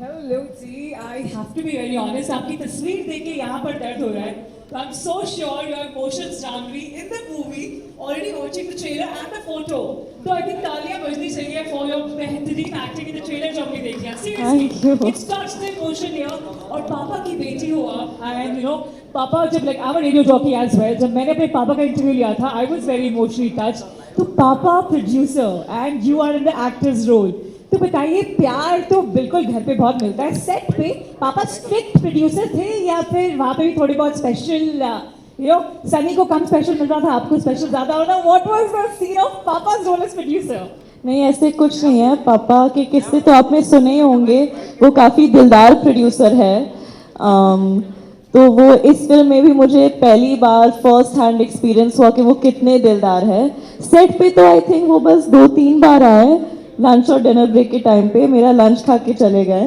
Hello, ji. I have to be very honest. आपकी तस्वीर देख के यहाँ पर दर्द हो रहा है. So I'm so sure your emotions, Janhvi, in the movie, already watching the trailer and the photo. So I think तालियां बजनी चाहिए for your बेहतरीन acting in the trailer जो हमने देखी है. Seriously, Thank you. it's touched the emotion here. और पापा की बेटी हो आप, and you know, पापा जब like I'm a radio jockey as well. जब मैंने अपने पापा का interview लिया था, I was very emotionally touched. तो पापा producer and you are in the actor's role. तो बताइए प्यार तो बिल्कुल घर पे बहुत मिलता है सेट पे पापा स्ट्रिक्ट प्रोड्यूसर थे या फिर वहाँ पे भी थोड़ी बहुत स्पेशल यू नो सनी को कम स्पेशल मिल रहा था आपको स्पेशल ज्यादा होना what was the scene of papa's role as producer नहीं ऐसे कुछ नहीं है पापा के किस्से तो आपने सुने ही होंगे वो काफ़ी दिलदार प्रोड्यूसर है तो वो इस फिल्म में भी मुझे पहली बार फर्स्ट हैंड एक्सपीरियंस हुआ कि वो कितने दिलदार है सेट पे तो आई थिंक वो बस 2-3 बार आए लंच और डिनर ब्रेक के टाइम पे मेरा लंच खा के चले गए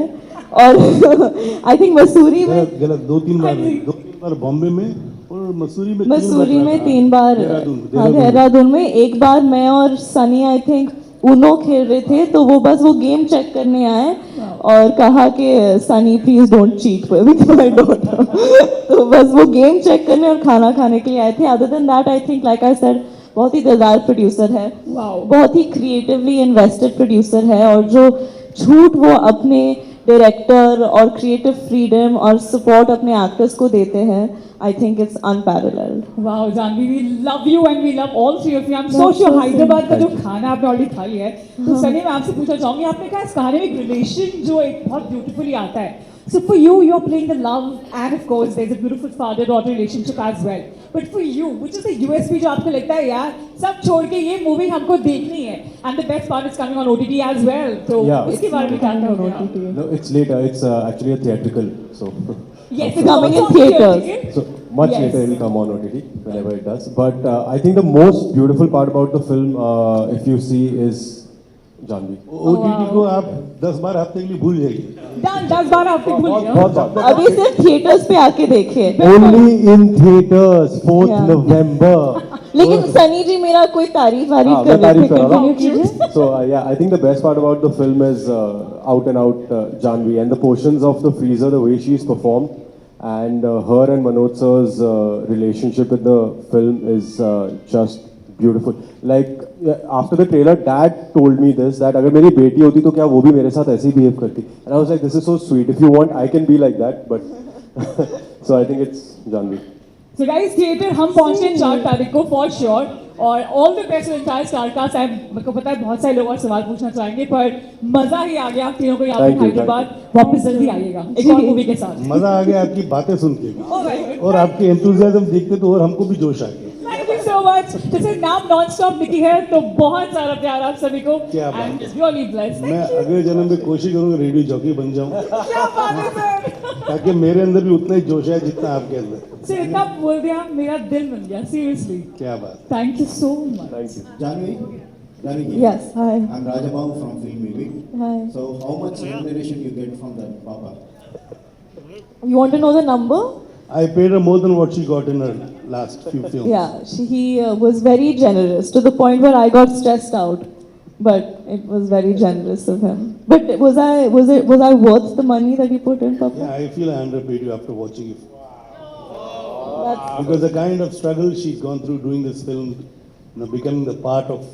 और आई थिंक मसूरी में गलत 2-3 बार बॉम्बे में और मसूरी में 3 बार देहरादून में एक बार मैं और सनी आई थिंक उनो खेल रहे थे तो वो बस वो गेम चेक करने आए और कहा कि Sunny please don't cheat with my daughter तो बस वो गेम चेक करने और खाना खाने के लिए आए थे other than that I think like I said बहुत ही दिलदार प्रोड्यूसर है बहुत ही क्रिएटिवली इन्वेस्टेड प्रोड्यूसर है और जो छूट वो अपने डायरेक्टर और क्रिएटिव फ्रीडम और सपोर्ट अपने एक्टर्स को देते हैं I think it's unparalleled wow Janhvi we love you and we love all three of you I am so sure Hyderabad का जो खाना आपने ऑलरेडी खा लिया है तो सनी मैं आपसे पूछना चाहूंगी आपने कहा इस कहानी में एक रिलेशन जो एक बहुत ब्यूटीफुली आता है So for you, you're playing the love, and of course, there's a beautiful father-daughter relationship as well. But for you, which is the USP जो आपको लगता है यार सब छोड़ के ये मूवी हमको देखनी है, and the best part is coming on OTT as well. तो उसके बारे में क्या कहोगे? No, it's later. It's actually a theatrical. So yes, it's coming in theaters. So much later it will come on OTT whenever it does. But I think the most beautiful part about the film, if you see, is Janhvi. OTT को आप 10 बार हफ्ते के लिए भूल जाइए 10 बार हफ्ते भूल जाओ अभी सिर्फ थिएटर्स पे आके देखिए Only in theaters, 4th November. लेकिन सनी जी मेरा कोई तारीफ वारीफ कर रहे थे कंटिन्यू कीजिए So yeah, I think the best part about the film is out and out Janhvi and the portions of the freezer, the way she's performed, and her and Manoj sir's relationship in the film is just beautiful. Like after the trailer, Dad told me this that अगर मेरी बेटी होती तो क्या वो भी मेरे साथ ऐसे ही behave करती? And I was like, this is so sweet. If you want, I can be like that. But so I think it's Janhvi. So guys, theatre हम पहुंचे 4 तारीख को for sure और all the best to entire star cast. मेरे को पता है बहुत सारे लोग और सवाल पूछना चाहेंगे पर मजा ही आ गया आप तीनों को यहाँ पे हैदराबाद वापस जल्दी आइएगा एक और मूवी के साथ मजा आ गया आपकी बातें सुन के और आपके एंथुसियाज्म देखते तो और हमको भी जोश आ गया Thank you so much. जैसे नाम नॉन-स्टॉप निकी है तो बहुत सारा प्यार आप सभी को and really blessed. मैं अगले जन्म में कोशिश करूंगा रेडियो जॉकी बन जाऊं क्या बात है सर ताकि मेरे अंदर भी उतना ही जोश है जितना आपके अंदर सर इतना बोल दिया मेरा दिल बन गया seriously. क्या बात Thank you so much. Thank you. Janhvi, yes hi I'm Rajababu from Film Mili. hi So how much remuneration you get from the papa? you want to know the number I paid her more than what she got in her last few films yeah he was very generous to the point where I got stressed out but it was very generous of him but was I worth the money that he put in papa yeah I feel I underpaid you after watching it That's because the kind of struggle she's gone through doing this film you know becoming the part of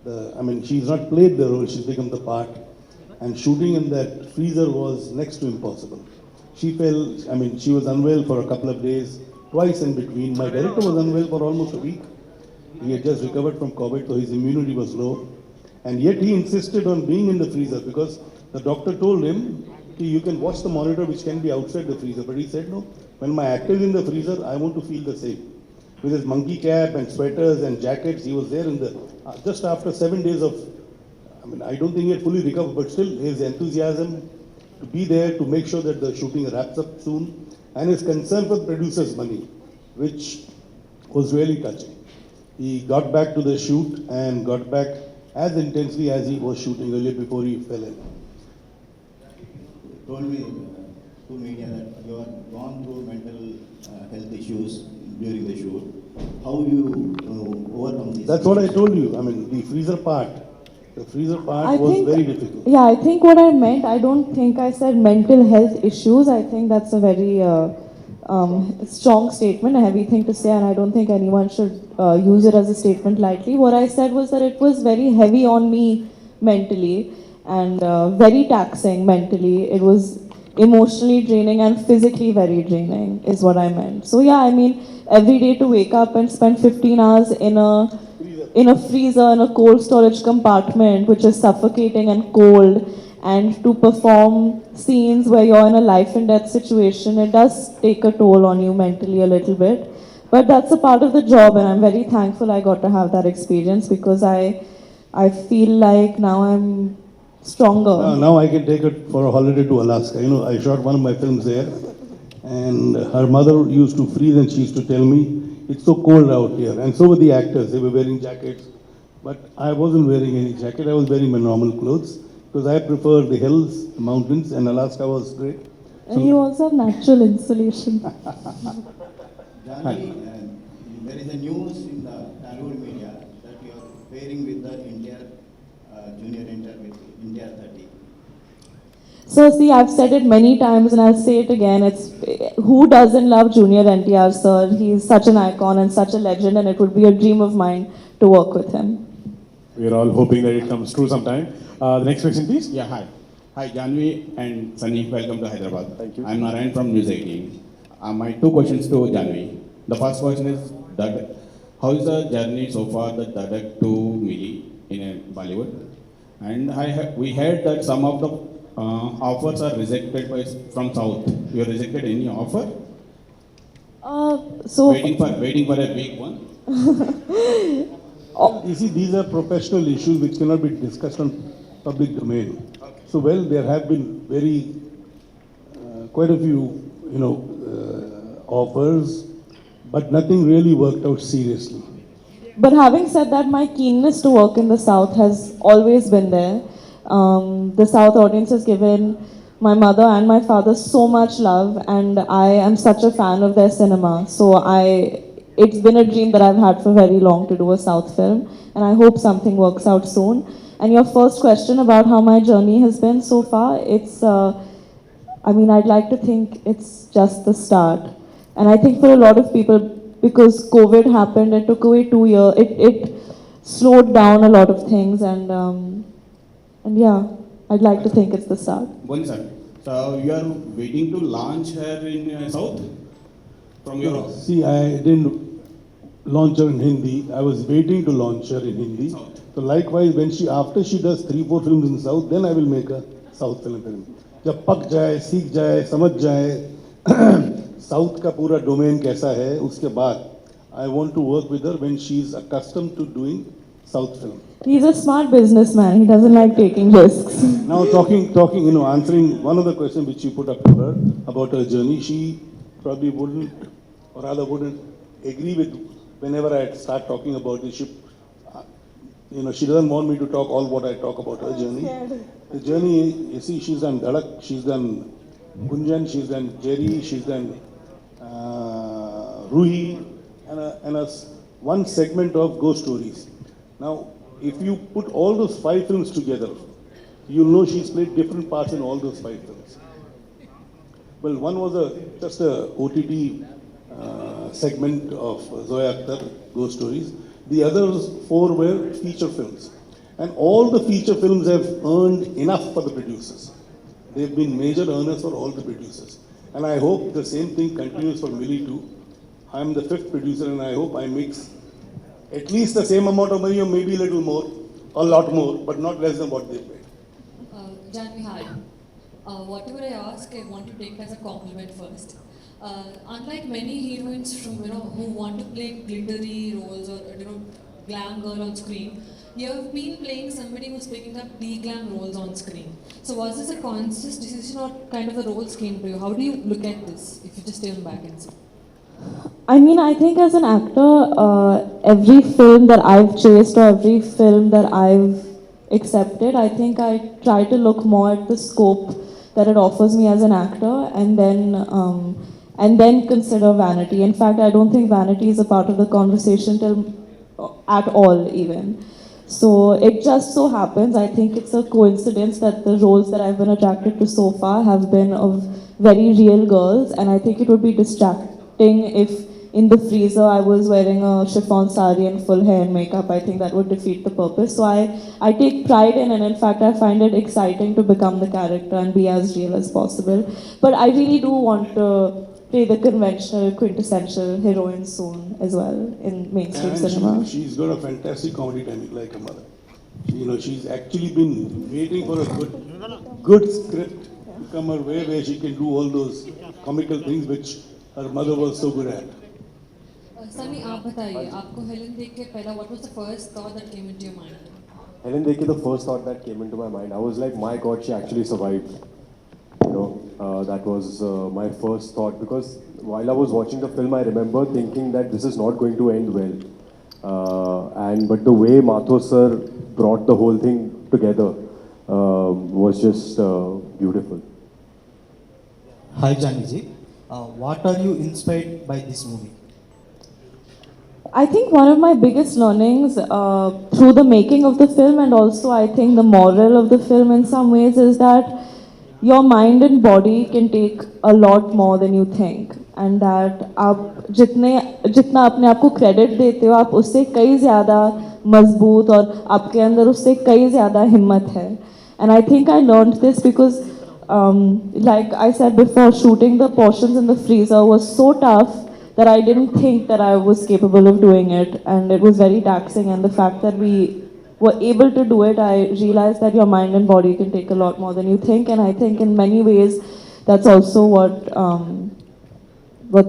the I mean she's not played the role she's become the part and shooting in that freezer was next to impossible she fell I mean she was unwell for a couple of days twice in between my director was unwell for almost a week he had just recovered from COVID so his immunity was low and yet he insisted on being in the freezer because the doctor told him you can watch the monitor which can be outside the freezer but he said no when my actor is in the freezer I want to feel the same with his monkey cap and sweaters and jackets he was there in the just after 7 days of I mean I don't think he had fully recovered but still his enthusiasm to be there to make sure that the shooting wraps up soon and his concern for producers money which was really touching he got back to the shoot and got back as intensely as he was shooting earlier before he fell ill Told me to media that you have gone through mental health issues during the shoot. How you overcome this? that's what I told you I mean the freezer part The freezer part I was think, very difficult. yeah, I think what I meant, I don't think I said mental health issues. I think that's a very strong statement, a heavy thing to say, and I don't think anyone should use it as a statement lightly. What I said was that it was very heavy on me mentally and very taxing mentally. It was emotionally draining and physically very draining, is what I meant. So, yeah, I mean, every day to wake up and spend 15 hours in a freezer, in a cold storage compartment, which is suffocating and cold, and to perform scenes where you're in a life and death situation, it does take a toll on you mentally a little bit. But that's a part of the job, and I'm very thankful I got to have that experience because I feel like now I'm stronger. Now I can take it for a holiday to Alaska. You know, I shot one of my films there, and her mother used to freeze, and she used to tell me, "It's so cold out here." And so were the actors. They were wearing jackets, but I wasn't wearing any jacket. I was wearing my normal clothes because I prefer the hills, the mountains, and Alaska was great. And you also have natural insulation. Janhvi, there is a news in the Tollywood media that you are pairing with the India junior inter with India 30. So see, I've said it many times and I'll say it again. It's who doesn't love Junior NTR, sir? He's such an icon and such a legend, and it would be a dream of mine to work with him. We're all hoping that it comes true sometime. The next question, please. Yeah, hi. Hi, Janhvi and Sunny. Welcome to Hyderabad. Thank you. I'm Narayan from News 18. My two questions to Janhvi. The first question is that how is the journey so far that Dadak to Mili in Bollywood? And we heard that some of the offers are rejected from South. You are rejected any offer? Waiting for a big one. You see, these are professional issues which cannot be discussed on public domain. Okay. So, well, there have been quite a few, offers, but nothing really worked out seriously. But having said that, my keenness to work in the South has always been there. The South audience has given my mother and my father so much love, and I am such a fan of their cinema. So it's been a dream that I've had for very long to do a South film, and I hope something works out soon. And your first question about how my journey has been so far, I'd like to think it's just the start. And I think for a lot of people, because COVID happened, it took away 2 years, it slowed down a lot of things, and yeah, I'd like to think it's the start. Boney sir, so you are waiting to launch her in South from your See, I didn't launch her in Hindi. I was waiting to launch her in Hindi. South. So likewise, after she does 3-4 films in South, then I will make a South film. जब पक जाए, सीख जाए, समझ जाए south का पूरा domain कैसा है, उसके बाद I want to work with her when she is accustomed to doing South film. He's a smart businessman. He doesn't like taking risks. Now talking, answering one of the questions which you put up to her about her journey, she probably wouldn't, or rather wouldn't agree with whenever I start talking about this. She doesn't want me to talk all what I talk about her journey. The journey, you see, she's done Dhadak, she's done Gunjan, she's done Jerry, she's done Ruhi, and one segment of Ghost Stories. Now, if you put all those 5 films together, you'll know she's played different parts in all those 5 films. Well, one was just a OTT segment of Zoya Akhtar, Ghost Stories. The other 4 were feature films. And all the feature films have earned enough for the producers. They've been major earners for all the producers. And I hope the same thing continues for Mili too. I'm the 5th producer, and I hope I mix at least the same amount of money, or maybe a little more, a lot more, but not less than what they paid. Janhvi, hi. Whatever I ask, I want to take as a compliment first. Unlike many heroines from who want to play glittery roles or glam girl on screen, you have been playing somebody who's picking up de-glam roles on screen. So was this a conscious decision or kind of the roles came to you? How do you look at this if you just stay on back and see? I think as an actor, every film that I've chased or every film that I've accepted, I think I try to look more at the scope that it offers me as an actor, and then consider vanity. In fact, I don't think vanity is a part of the conversation at all even. So it just so happens, I think it's a coincidence that the roles that I've been attracted to so far have been of very real girls, and I think it would be distracting if in the freezer I was wearing a chiffon sari and full hair and makeup. I think that would defeat the purpose. So I take pride in, and in fact I find it exciting to become the character and be as real as possible. But I really do want to play the conventional, quintessential heroine soon as well in mainstream cinema. She's got a fantastic comedy timing, like her mother. She's actually been waiting for a good script to come her way where she can do all those comical things which her mother was so good at. Sunny आप बताइए आपको Helen देख के पहला what was the first thought that came into your mind? Helen Dekhi, the first thought that came into my mind, I was like, my God, she actually survived. That was my first thought, because while I was watching the film, I remember thinking that this is not going to end well. But the way Matho sir brought the whole thing together was just beautiful. Hi Janhvi ji, what are you inspired by this movie? I think one of my biggest learnings through the making of the film, and also I think the moral of the film in some ways, is that your mind and body can take a lot more than you think, and that आप जितना अपने आप को credit देते हो, आप उससे कई ज़्यादा मजबूत और आपके अंदर उससे कई ज़्यादा हिम्मत है. And I think I learned this because like I said before, shooting the portions in the freezer was so tough that I didn't think that I was capable of doing it, and it was very taxing. And the fact that we were able to do it, I realized that your mind and body can take a lot more than you think. And I think in many ways that's also what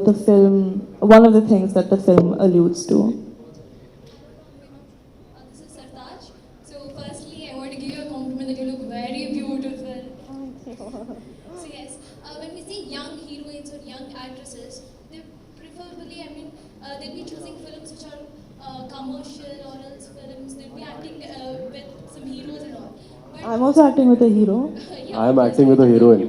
the film, one of the things that the film alludes to. This is Sartaj. So firstly, I want to give you a compliment that you look very beautiful. So yes, when we see young heroines or young actresses, they preferably, they'll be choosing films which are commercial, or else films they'll be acting with some heroes and all. But I'm also acting with a hero. yeah, I am acting with a heroine.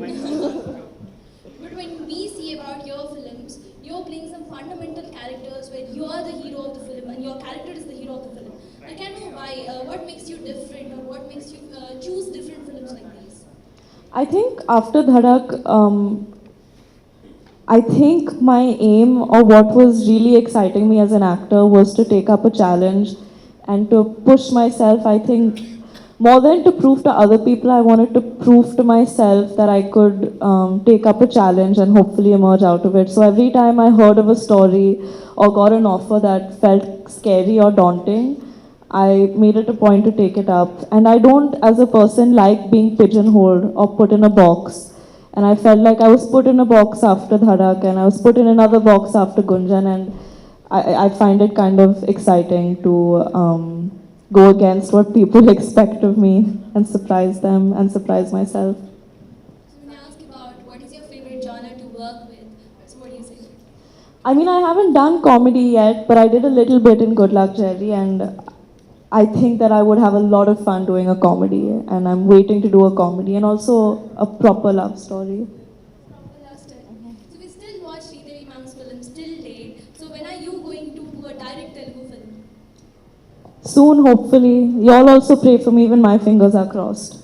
But when we see about your films, you're playing some fundamental characters where you are the hero of the film and your character is the hero of the film. I can't know why. What makes you different, or what makes you choose different films like these? I think after Dhadak, I think my aim, or what was really exciting me as an actor, was to take up a challenge and to push myself. I think more than to prove to other people, I wanted to prove to myself that I could take up a challenge and hopefully emerge out of it. So every time I heard of a story or got an offer that felt scary or daunting, I made it a point to take it up. And I don't, as a person, like being pigeonholed or put in a box. And I felt like I was put in a box after Dhadak, and I was put in another box after Gunjan, and I find it kind of exciting to go against what people expect of me and surprise them and surprise myself. So when I ask about what is your favorite genre to work with, so what do you say? I mean, I haven't done comedy yet, but I did a little bit in Good Luck Jerry, and I think that I would have a lot of fun doing a comedy, and I'm waiting to do a comedy and also a proper love story. Last time. So we still watch Sridevi ma'am's films till date. So when are you going to do a direct Telugu film? Soon, hopefully. Y'all also pray for me when my fingers are crossed.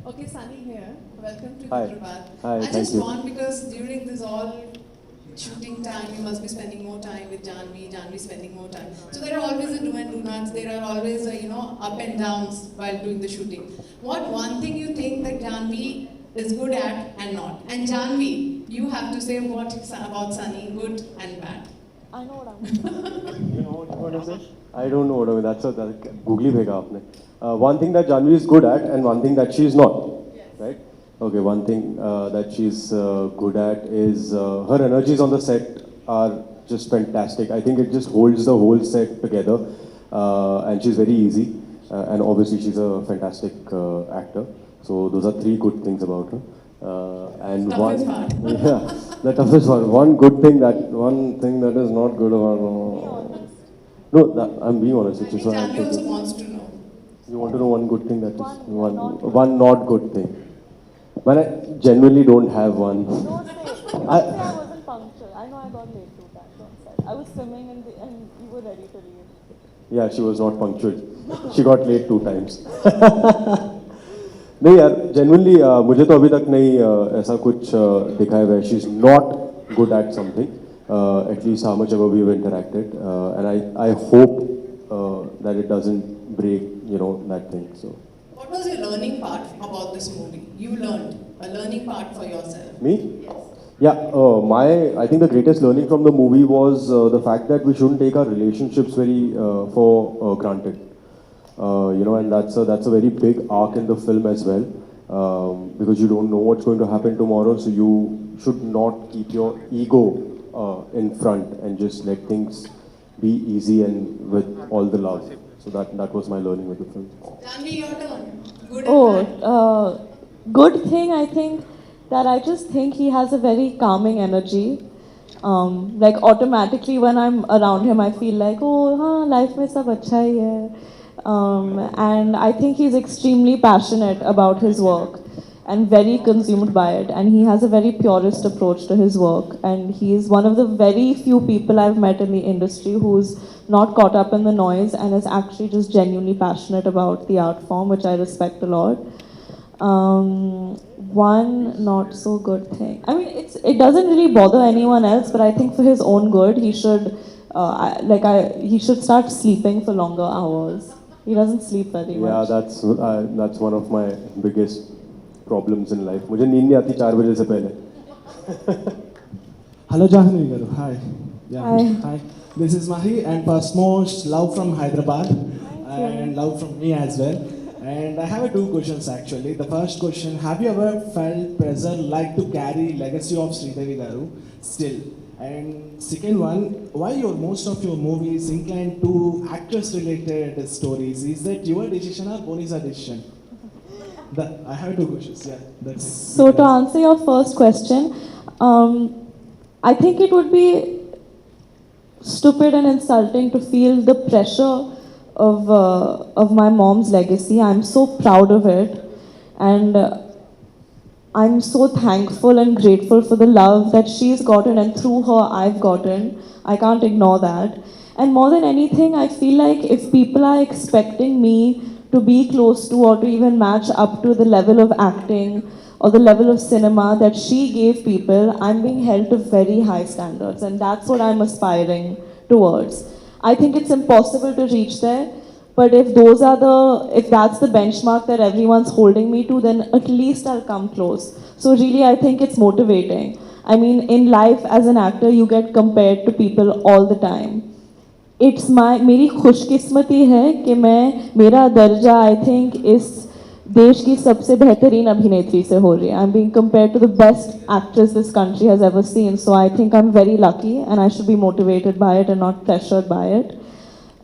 Okay, Sunny here. Welcome to Hi. Hyderabad. Hi, I thank just you. want, because during this all shooting time, you must be spending more time with Janhvi spending more time. So there are always a do and do nots. There are always up and downs while doing the shooting. What one thing you think that Janhvi is good at and not? And Janhvi, you have to say what about Sunny, good and bad. I know what I'm You know what is it? I don't know what I mean. That's a googly bhega aapne. One thing that Janhvi is good at and one thing that she is not. Right? Okay, one thing that she's good at is her energies on the set are just fantastic. I think it just holds the whole set together, and she's very easy. And obviously, she's a fantastic actor. So those are three good things about her. And Toughest part. yeah, the toughest one. One thing that is not good about her. No, I'm being honest. Which is why I'm Janhvi also thinking. wants to know. You want to know one good thing that is one not good thing. But I genuinely don't have one. Don't say. I wasn't punctual. I know I got late 2 times on set. I was swimming and you were ready to leave. Yeah, she was not punctual. She got late 2 times. नहीं यार, genuinely मुझे तो अभी तक नहीं ऐसा कुछ दिखा है where she's not good at something. At least how much ever we've interacted, and I hope that it doesn't break, you know, that thing. So. What was your learning part about this movie? You learned a learning part for yourself. Me? Yes. Yeah, I think the greatest learning from the movie was the fact that we shouldn't take our relationships very for granted. You know, and that's a very big arc in the film as well, because you don't know what's going to happen tomorrow, so you should not keep your ego in front and just let things be easy and with all the love. So that was my learning with the film. Janhvi, your turn. Good and bad. Good thing I think that I just think he has a very calming energy. Like automatically when I'm around him, I feel like, oh, हाँ, life में सब अच्छा ही है. And I think he's extremely passionate about his work and very consumed by it. And he has a very purist approach to his work. And he is one of the very few people I've met in the industry who's not caught up in the noise and is actually just genuinely passionate about the art form, which I respect a lot. One not so good thing. I mean, it doesn't really bother anyone else, but I think for his own good, he should he should start sleeping for longer hours. He doesn't sleep very much. Yeah, that's one of my biggest problems in life. मुझे नींद नहीं आती 4 बजे से पहले. Hello, Janhvi Garu. Hi. Yeah. Hi. Hi. This is Mahi, and first most love from Hyderabad, and love from me as well. And I have 2 questions actually. The first question: have you ever felt pressure like to carry legacy of Sridevi Garu still? And second one, why most of your movies inclined to actress-related stories? Is that your decision or Boney's decision? I have 2 questions. Yeah, that's it. So to answer your first question, I think it would be stupid and insulting to feel the pressure of my mom's legacy. I'm so proud of it, and I'm so thankful and grateful for the love that she's gotten, and through her I've gotten. I can't ignore that. And more than anything, I feel like if people are expecting me to be close to or to even match up to the level of acting or the level of cinema that she gave people, I'm being held to very high standards, and that's what I'm aspiring towards. I think it's impossible to reach there, but if that's the benchmark that everyone's holding me to, then at least I'll come close. So really, I think it's motivating. I mean, in life as an actor, you get compared to people all the time. मेरी खुशकिस्मती है कि मेरा दर्जा I think इस देश की सबसे बेहतरीन अभिनेत्री से हो रही है. I'm being compared to the best actress this country has ever seen. So I think I'm very lucky, and I should be motivated by it and not pressured by it.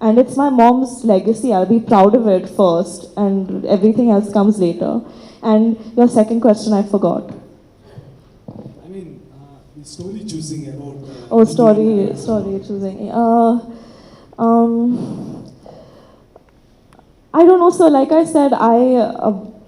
And it's my mom's legacy. I'll be proud of it first, and everything else comes later. And your second question, I forgot. I mean, the story choosing about. Story choosing. I don't know. So, like I said, I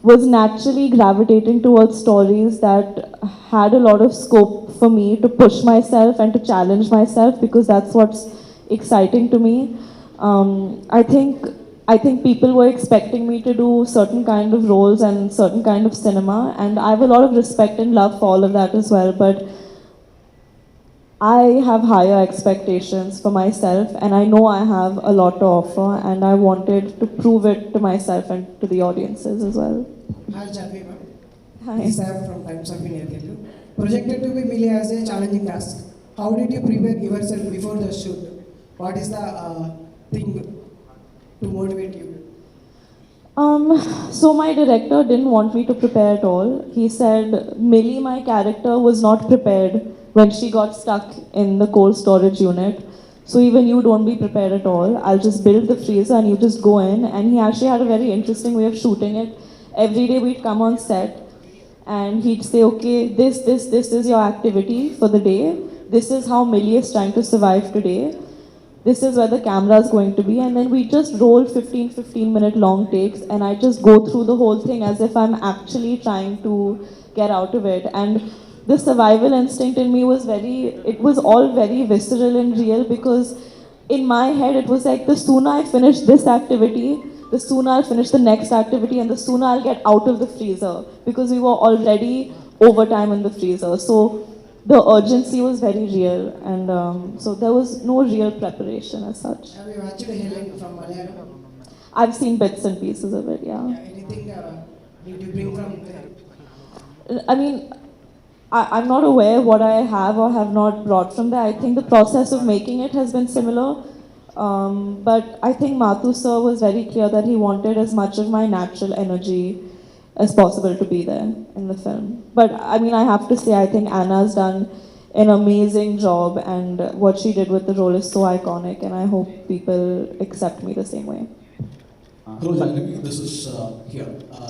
was naturally gravitating towards stories that had a lot of scope for me to push myself and to challenge myself, because that's what's exciting to me. I think people were expecting me to do certain kind of roles and certain kind of cinema, and I have a lot of respect and love for all of that as well, but I have higher expectations for myself, and I know I have a lot to offer, and I wanted to prove it to myself and to the audiences as well. Hi, Janhvi ma'am. Hi. This is Sam from Times of India Telugu. Projected to be Mili as a challenging task. How did you prepare yourself before the shoot? What is the thing to motivate you? So my director didn't want me to prepare at all. He said Mili, my character, was not prepared when she got stuck in the cold storage unit. So even you don't be prepared at all. I'll just build the freezer and you just go in. And he actually had a very interesting way of shooting it. Every day we'd come on set and he'd say, okay, this is your activity for the day. This is how Mili is trying to survive today. This is where the camera is going to be. And then we just roll 15-minute long takes, and I just go through the whole thing as if I'm actually trying to get out of it. And the survival instinct in me was all very visceral and real, because in my head, it was like the sooner I finish this activity, the sooner I'll finish the next activity, and the sooner I'll get out of the freezer, because we were already overtime in the freezer. So the urgency was very real, and so there was no real preparation as such. Have you watched Helen from Malayalam? I've seen bits and pieces of it, yeah. Anything did you bring from there? I mean, I'm not aware what I have or have not brought from there. I think the process of making it has been similar. But I think Mathu sir was very clear that he wanted as much of my natural energy as possible to be there in the film. But I mean, I have to say, I think Anna's done an amazing job, and what she did with the role is so iconic, and I hope people accept me the same way. Hello, Janhvi. This is here.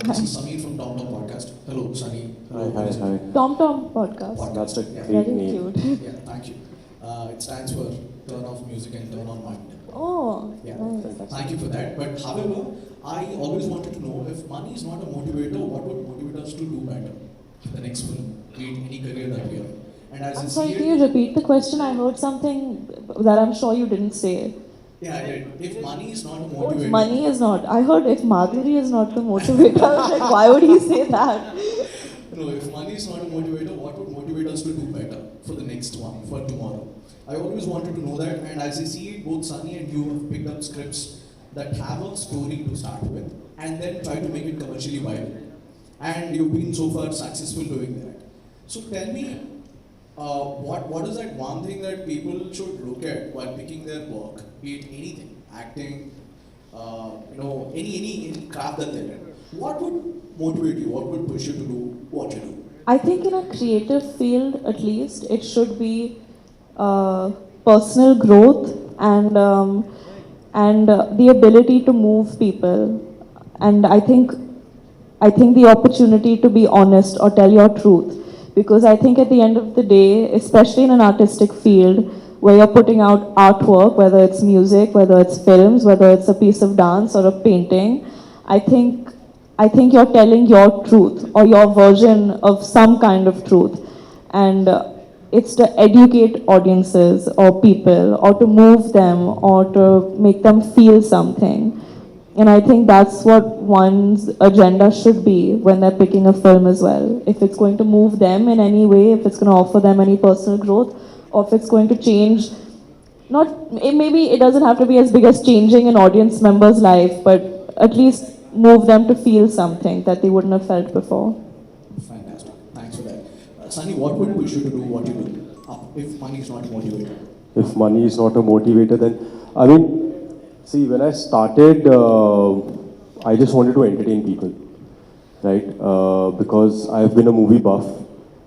This is Samir from Tom Tom Podcast. Hello, Sunny. Hi. Tom Tom Podcast. That's a Yeah. great Very name. cute. Yeah, thank you. It stands for Turn Off Music and Turn On Mind. Oh, Yeah. nice. Thank you for that. But however, I always wanted to know if money is not a motivator, what would motivate us to do better in the next film, be it any career that we are in? And as I'm I sorry, see can it, you repeat the question? I heard something that I'm sure you didn't say. yeah, I did. If money is not a Oh, if motivator, money is not. I heard if Madhuri is not the motivator. I was like, why would he say that? no, if money is not a motivator, what would motivate us to do better for the next one, for tomorrow? I always wanted to know that, and as I see it, both Sunny and you have picked up scripts that have a story to start with, and then try to make it commercially viable. And you've been so far successful doing that. So tell me, what is that one thing that people should look at while picking their work, be it anything, acting, any craft that they're in? What would motivate you? What would push you to do what you do? I think in a creative field, at least, it should be personal growth and the ability to move people. And I think the opportunity to be honest or tell your truth. Because I think at the end of the day, especially in an artistic field, where you're putting out artwork, whether it's music, whether it's films, whether it's a piece of dance or a painting, I think you're telling your truth or your version of some kind of truth. And it's to educate audiences or people, or to move them, or to make them feel something. And I think that's what one's agenda should be when they're picking a film as well. If it's going to move them in any way, if it's going to offer them any personal growth, or if it's going to change, maybe it doesn't have to be as big as changing an audience member's life, but at least move them to feel something that they wouldn't have felt before. Fantastic. Thanks for that. Sunny, what would push you to do what you do if money is not a motivator? If money is not a motivator, then, see, when I started, I just wanted to entertain people, right? Because I've been a movie buff,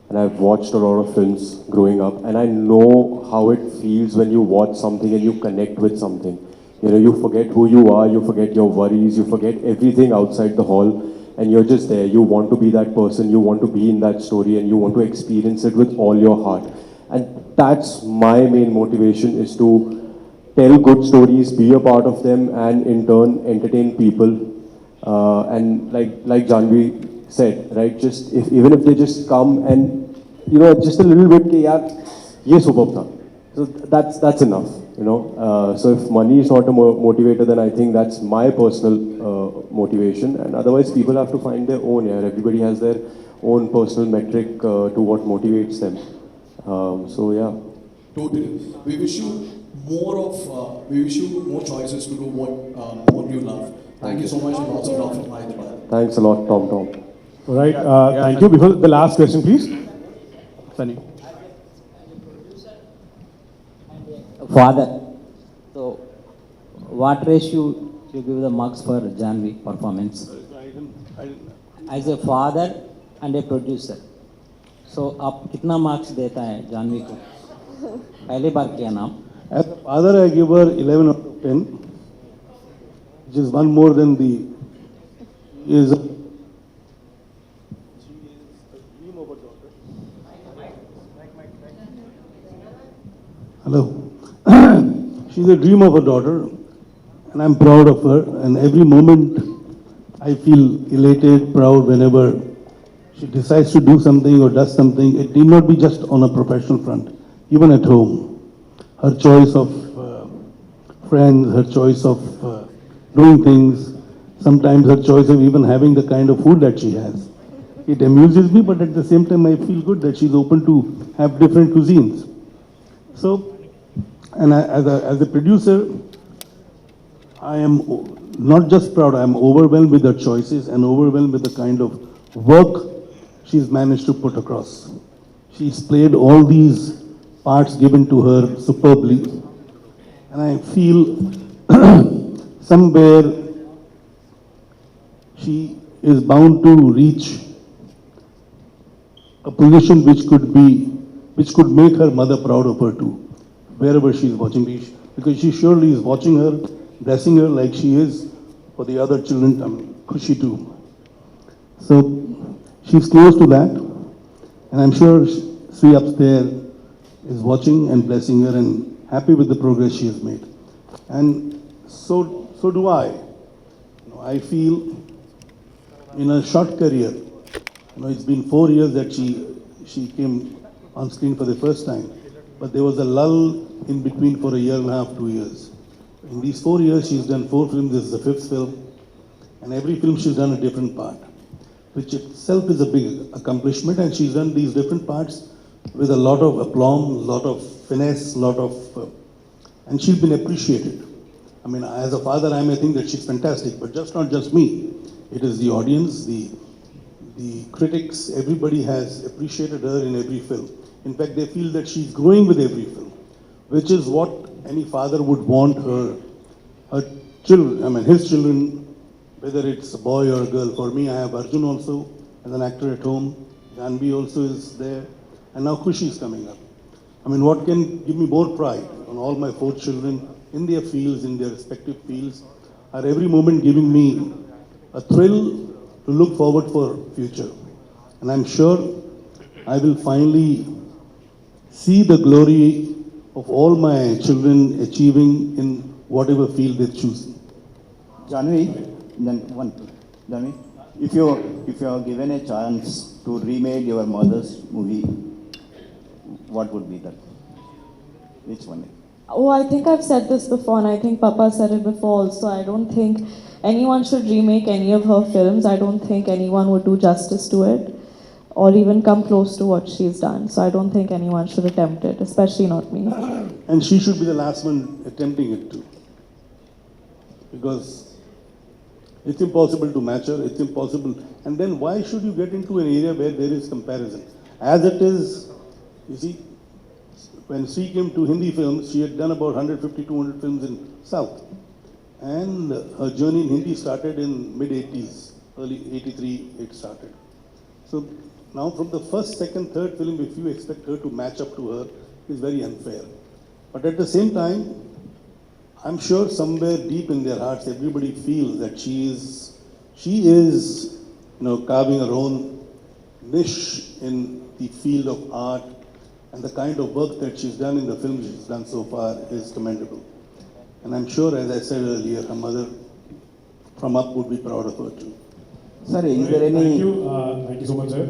and I've watched a lot of films growing up, and I know how it feels when you watch something and you connect with something. You know, you forget who you are, you forget your worries, you forget everything outside the hall, and you're just there. You want to be that person, you want to be in that story, and you want to experience it with all your heart. And that's my main motivation, is to tell good stories, be a part of them, and in turn entertain people. And like Janhvi said, right? Even if they just come and just a little bit, yaar, ye superb tha. So that's enough, So if money is not a motivator, then I think that's my personal motivation. And otherwise, people have to find their own. Yeah, everybody has their own personal metric to what motivates them. So yeah. Totally. We wish you more choices to do what you love. Thank you so much, and lots of love from Hyderabad. Thanks a lot, Tom Tom. All right. Thank you. Before the last question, please. Sunny. Father. So, what ratio you give the marks for Janhvi performance? As a father and a producer. So, आप कितना marks देता है जानवी को? पहली बार किया नाम. As a father, I give her 11 out of 10, which is one more than the. Hello. She's a dream of a daughter, and I'm proud of her. And every moment, I feel elated, proud whenever she decides to do something or does something. It need not be just on a professional front, even at home. Her choice of friends, her choice of doing things, sometimes her choice of even having the kind of food that she has. It amuses me, but at the same time I feel good that she's open to have different cuisines. So, and as a producer, I am not just proud, I am overwhelmed with her choices and overwhelmed with the kind of work she's managed to put across. She's played all these parts given to her superbly. And I feel somewhere she is bound to reach a position which could make her mother proud of her too, wherever she is watching this, because she surely is watching her, blessing her like she is for the other children, Khushi too. So she's close to that, and I'm sure Sri upstairs is watching and blessing her and happy with the progress she has made. And so do I. I feel in a short career, it's been 4 years that she came on screen for the first time, but there was a lull in between for a year and a half, 2 years. In these 4 years, she's done 4 films. This is the 5th film, and every film she's done a different part, which itself is a big accomplishment. And she's done these different parts with a lot of aplomb, a lot of finesse, and she's been appreciated. I mean, as a father, I may think that she's fantastic, but not just me. It is the audience, the critics, everybody has appreciated her in every film. In fact, they feel that she's growing with every film, which is what any father would want her children, his children, whether it's a boy or a girl. For me, I have Arjun also as an actor at home. Janhvi also is there. And now Khushi is coming up. What can give me more pride on all my 4 children in their fields, in their respective fields, are every moment giving me a thrill to look forward for future. And I'm sure I will finally see the glory of all my children achieving in whatever field they've chosen. Janhvi, if you are given a chance to remake your mother's movie, what would be that? Which one? Oh, I think I've said this before, and I think Papa said it before also. I don't think anyone should remake any of her films. I don't think anyone would do justice to it, or even come close to what she's done. So I don't think anyone should attempt it, especially not me. And she should be the last one attempting it too. Because it's impossible to match her, it's impossible. And then why should you get into an area where there is comparison? As it is, you see, when she came to Hindi films, she had done about 150, 200 films in South. And her journey in Hindi started in mid-80s, early 83 it started. So now from the first, second, third film, if you expect her to match up to her, is very unfair. But at the same time, I'm sure somewhere deep in their hearts, everybody feels that she is carving her own niche in the field of art, and the kind of work that she's done in the films she's done so far is commendable. And I'm sure, as I said earlier, her mother from up would be proud of her too. Sir, is there any... Thank you so much, sir.